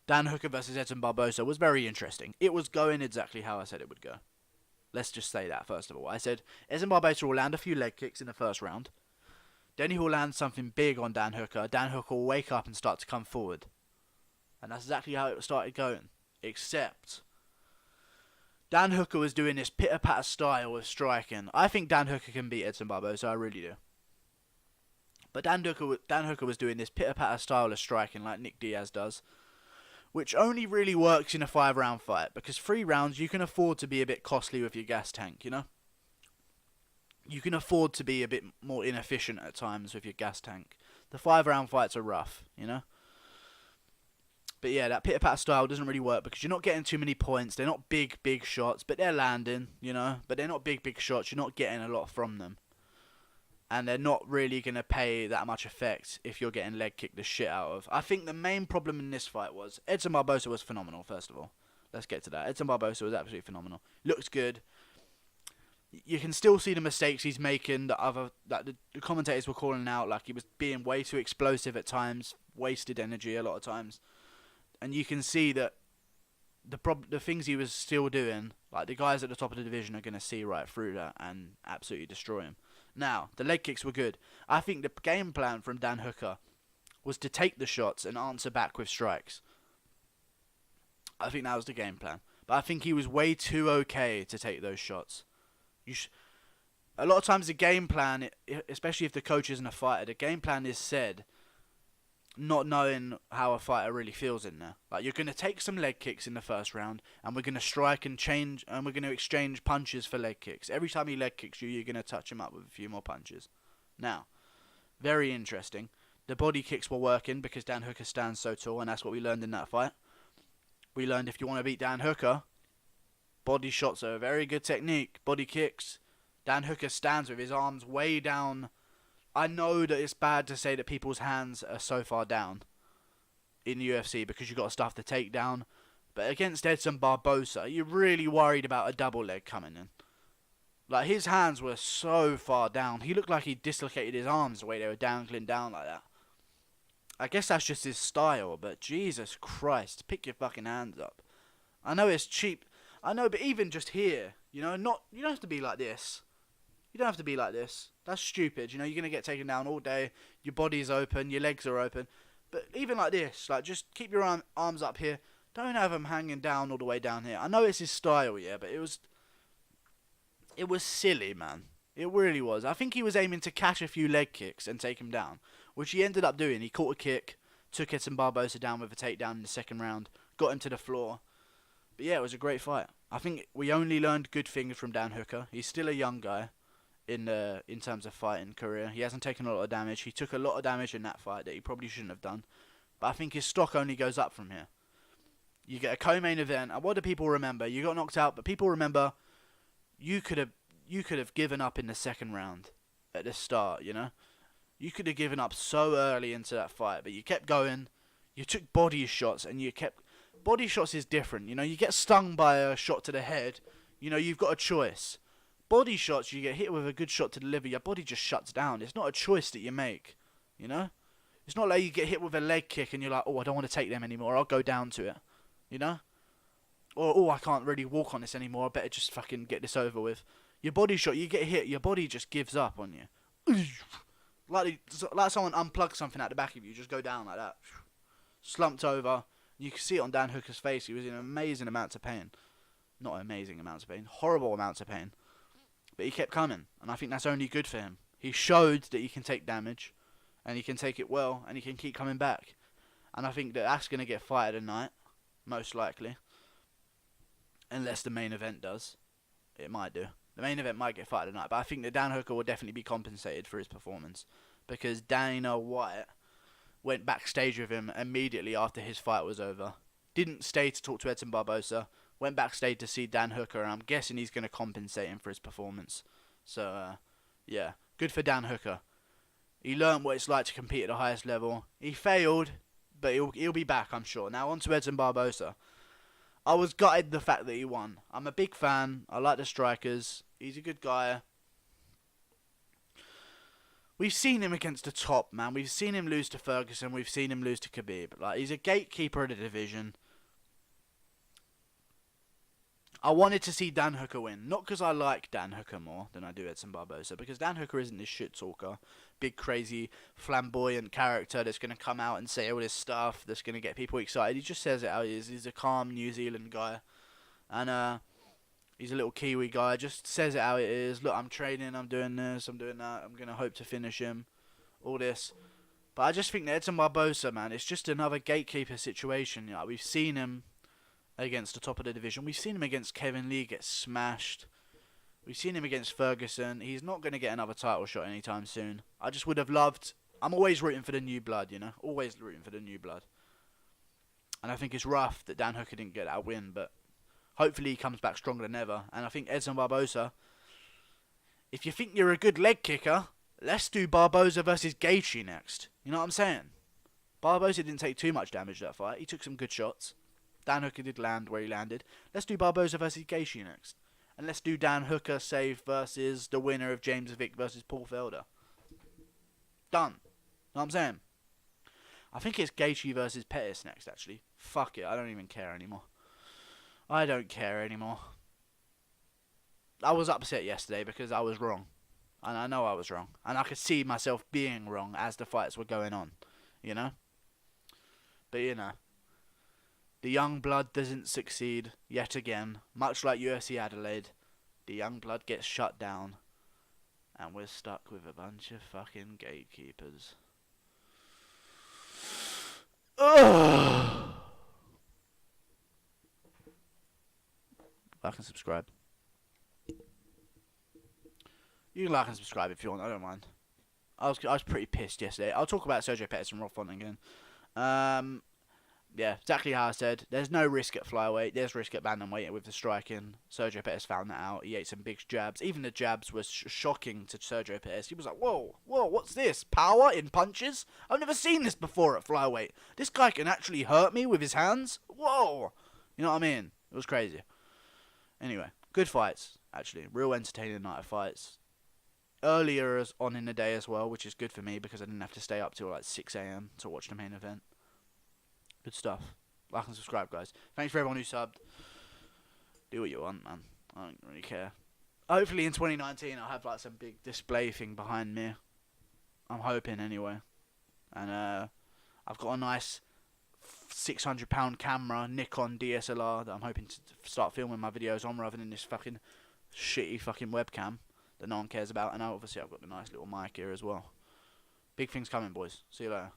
Dan Hooker versus Edson Barboza was very interesting. It was going exactly how I said it would go. Let's just say that first of all. I said Edson Barboza will land a few leg kicks in the first round. Then he will land something big on Dan Hooker. Dan Hooker will wake up and start to come forward. And that's exactly how it started going. Except Dan Hooker was doing this pitter-patter style of striking. I think Dan Hooker can beat Edson Barboza, I really do. But Dan Hooker was doing this pitter-patter style of striking like Nick Diaz does, which only really works in a 5-round fight, because 3 rounds you can afford to be a bit costly with your gas tank, you know? You can afford to be a bit more inefficient at times with your gas tank. The 5-round fights are rough, you know? But yeah, that pitter-patter style doesn't really work because you're not getting too many points. They're not big shots, but they're landing, you know? But they're not big shots. You're not getting a lot from them. And they're not really going to pay that much effect if you're getting leg kicked the shit out of. I think the main problem in this fight was Edson Barboza was phenomenal, first of all. Let's get to that. Edson Barboza was absolutely phenomenal. Looks good. You can still see the mistakes he's making that the commentators were calling out, like he was being way too explosive at times, wasted energy a lot of times. And you can see that the things he was still doing, like the guys at the top of the division are going to see right through that and absolutely destroy him. Now, the leg kicks were good. I think the game plan from Dan Hooker was to take the shots and answer back with strikes. I think that was the game plan. But I think he was way too okay to take those shots. A lot of times the game plan, especially if the coach isn't a fighter, the game plan is said not knowing how a fighter really feels in there. Like, you're going to take some leg kicks in the first round, and we're going to strike and change, and we're going to exchange punches for leg kicks. Every time he leg kicks you, you're going to touch him up with a few more punches. Now, very interesting. The body kicks were working because Dan Hooker stands so tall, and that's what we learned in that fight. We learned if you want to beat Dan Hooker, body shots are a very good technique. Body kicks. Dan Hooker stands with his arms way down. I know that it's bad to say that people's hands are so far down in the UFC because you've got to stuff the takedown. But against Edson Barboza, you're really worried about a double leg coming in. Like, his hands were so far down. He looked like he dislocated his arms the way they were dangling down like that. I guess that's just his style, but Jesus Christ, pick your fucking hands up. I know it's cheap. I know, but even just here, you know, you don't have to be like this. You don't have to be like this. That's stupid. You know, you're going to get taken down all day. Your body's open. Your legs are open. But even like this, like, just keep your arms up here. Don't have them hanging down all the way down here. I know it's his style, yeah, but it was silly, man. It really was. I think he was aiming to catch a few leg kicks and take him down, which he ended up doing. He caught a kick, took Edson Barboza down with a takedown in the second round, got him to the floor. But yeah, it was a great fight. I think we only learned good things from Dan Hooker. He's still a young guy in terms of fighting career. He hasn't taken a lot of damage. He took a lot of damage in that fight that he probably shouldn't have done. But I think his stock only goes up from here. You get a co-main event, and what do people remember? You got knocked out, but people remember you could have given up in the second round at the start, you know? You could have given up so early into that fight, but you kept going. You took body shots, and you kept... Body shots is different, you know? You get stung by a shot to the head, you know, you've got a choice. Body shots, you get hit with a good shot to the liver, your body just shuts down. It's not a choice that you make, you know? It's not like you get hit with a leg kick and you're like, oh, I don't want to take them anymore, I'll go down to it, you know? Or, oh, I can't really walk on this anymore, I better just fucking get this over with. Your body shot, you get hit, your body just gives up on you. Like someone unplugged something at the back of you, just go down like that. Slumped over. You can see it on Dan Hooker's face, he was in amazing amounts of pain. Not amazing amounts of pain, horrible amounts of pain. But he kept coming, and I think that's only good for him. He showed that he can take damage, and he can take it well, and he can keep coming back. And I think that that's going to get fighted tonight, most likely. Unless the main event does. It might do. The main event might get fighted tonight, but I think that Dan Hooker will definitely be compensated for his performance. Because Dana White went backstage with him immediately after his fight was over. Didn't stay to talk to Edson Barboza. Went backstage to see Dan Hooker, and I'm guessing he's going to compensate him for his performance. So, yeah, good for Dan Hooker. He learned what it's like to compete at the highest level. He failed, but he'll be back, I'm sure. Now, on to Edson Barboza. I was gutted the fact that he won. I'm a big fan. I like the strikers. He's a good guy. We've seen him against the top, man. We've seen him lose to Ferguson. We've seen him lose to Khabib. Like, he's a gatekeeper of the division. I wanted to see Dan Hooker win. Not because I like Dan Hooker more than I do Edson Barboza. Because Dan Hooker isn't this shit talker. Big, crazy, flamboyant character that's going to come out and say all this stuff. That's going to get people excited. He just says it how he is. He's a calm New Zealand guy. And, he's a little Kiwi guy. Just says it how it is. Look, I'm training. I'm doing this. I'm doing that. I'm going to hope to finish him. All this. But I just think that Edson Barboza, man, it's just another gatekeeper situation. You know, we've seen him against the top of the division. We've seen him against Kevin Lee get smashed. We've seen him against Ferguson. He's not going to get another title shot anytime soon. I just would have loved... I'm always rooting for the new blood, you know? Always rooting for the new blood. And I think it's rough that Dan Hooker didn't get that win, but hopefully he comes back stronger than ever. And I think Edson Barboza, if you think you're a good leg kicker, let's do Barboza versus Gaethje next. You know what I'm saying? Barboza didn't take too much damage that fight. He took some good shots. Dan Hooker did land where he landed. Let's do Barboza versus Gaethje next. And let's do Dan Hooker save versus the winner of James Vick versus Paul Felder. Done. Know what I'm saying? I think it's Gaethje versus Pettis next, actually. Fuck it, I don't even care anymore. I don't care anymore. I was upset yesterday because I was wrong. And I know I was wrong. And I could see myself being wrong as the fights were going on. You know? But you know. The young blood doesn't succeed yet again. Much like UFC Adelaide. The young blood gets shut down. And we're stuck with a bunch of fucking gatekeepers. Ugh. Like and subscribe. You can like and subscribe if you want, I don't mind. I was pretty pissed yesterday. I'll talk about Sergio Pettis and Rob Font again. Yeah, exactly how I said. There's no risk at flyweight. There's risk at bantamweight with the striking. Sergio Pettis found that out. He ate some big jabs. Even the jabs were shocking to Sergio Pettis. He was like, whoa, what's this? Power in punches? I've never seen this before at flyweight. This guy can actually hurt me with his hands? Whoa. You know what I mean? It was crazy. Anyway, good fights, actually. Real entertaining night of fights. Earlier on in the day as well, which is good for me because I didn't have to stay up till like 6 AM to watch the main event. Good stuff. Like and subscribe, guys. Thanks for everyone who subbed. Do what you want, man. I don't really care. Hopefully in 2019 I'll have like some big display thing behind me. I'm hoping anyway. And I've got a nice £600 camera, Nikon DSLR, that I'm hoping to start filming my videos on rather than this fucking shitty fucking webcam that no one cares about. And obviously I've got the nice little mic here as well. Big things coming, boys. See you later.